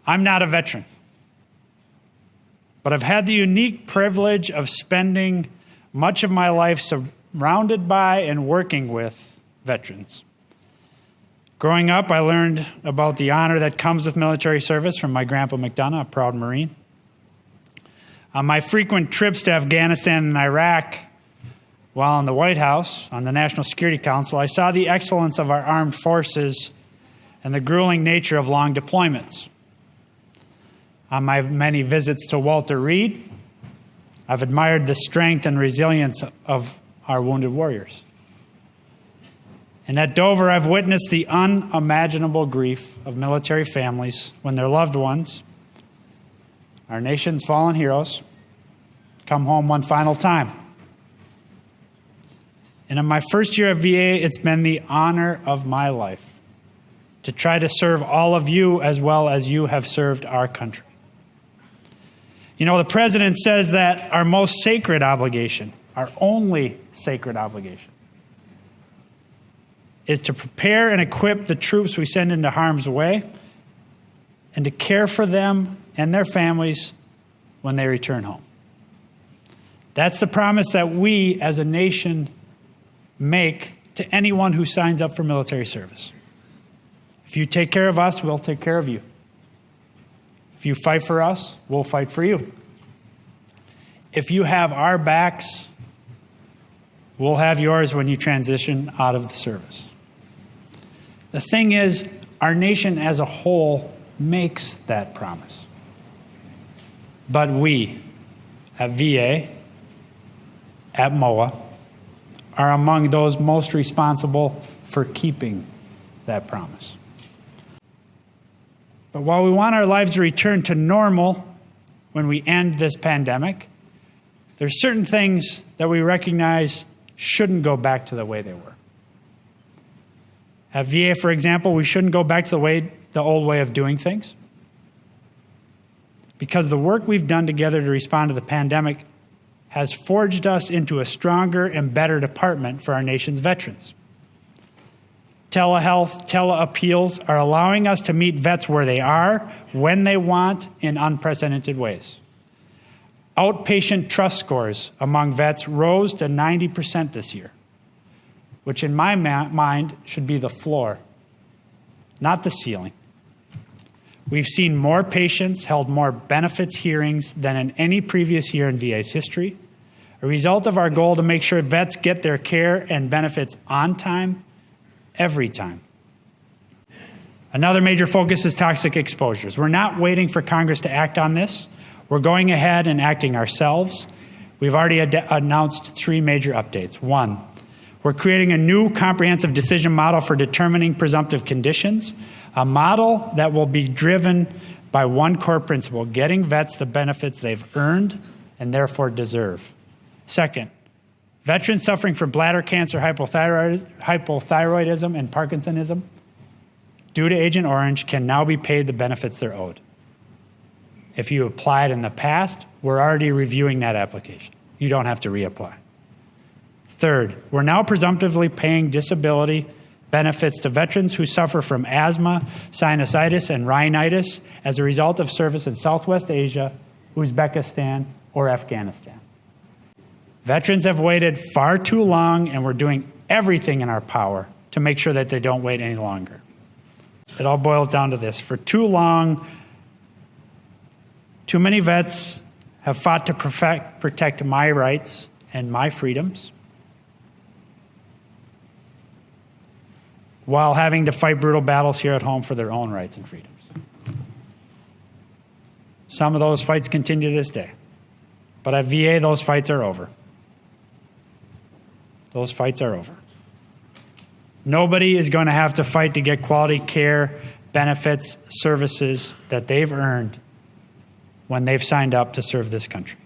I'm not a veteran, but I've had the unique privilege of spending much of my life surrounded by and working with veterans. Growing up, I learned about the honor that comes with military service from my grandpa McDonough, a proud Marine. On my frequent trips to Afghanistan and Iraq, while in the White House, on the National Security Council, I saw the excellence of our armed forces and the grueling nature of long deployments. On my many visits to Walter Reed, I've admired the strength and resilience of our wounded warriors. And at Dover, I've witnessed the unimaginable grief of military families when their loved ones, our nation's fallen heroes, come home one final time. And in my first year at VA, it's been the honor of my life to try to serve all of you as well as you have served our country. You know, the president says that our most sacred obligation, our only sacred obligation, is to prepare and equip the troops we send into harm's way and to care for them and their families when they return home. That's the promise that we as a nation make to anyone who signs up for military service. If you take care of us, we'll take care of you. If you fight for us, we'll fight for you. If you have our backs, we'll have yours when you transition out of the service. The thing is, our nation as a whole makes that promise. But we, at VA, at MOAA, are among those most responsible for keeping that promise. But while we want our lives to return to normal when we end this pandemic, there's certain things that we recognize shouldn't go back to the way they were. At VA, for example, we shouldn't go back to the old way of doing things, because the work we've done together to respond to the pandemic has forged us into a stronger and better department for our nation's veterans. Telehealth, teleappeals are allowing us to meet vets where they are, when they want, in unprecedented ways. Outpatient trust scores among vets rose to 90% this year, which in my mind should be the floor, not the ceiling. We've seen more patients held more benefits hearings than in any previous year in VA's history, a result of our goal to make sure vets get their care and benefits on time, every time. Another major focus is toxic exposures. We're not waiting for Congress to act on this. We're going ahead and acting ourselves. We've already announced 3 major updates. 1, we're creating a new comprehensive decision model for determining presumptive conditions, a model that will be driven by one core principle: getting vets the benefits they've earned and therefore deserve. 2nd, veterans suffering from bladder cancer, hypothyroidism, and Parkinsonism due to Agent Orange can now be paid the benefits they're owed. If you applied in the past, we're already reviewing that application. You don't have to reapply. 3rd, we're now presumptively paying disability benefits to veterans who suffer from asthma, sinusitis, and rhinitis as a result of service in Southwest Asia, Uzbekistan, or Afghanistan. Veterans have waited far too long, and we're doing everything in our power to make sure that they don't wait any longer. It all boils down to this. For too long, too many vets have fought to protect my rights and my freedoms while having to fight brutal battles here at home for their own rights and freedoms. Some of those fights continue to this day. But at VA, those fights are over. Those fights are over. Nobody is going to have to fight to get quality care, benefits, services that they've earned when they've signed up to serve this country.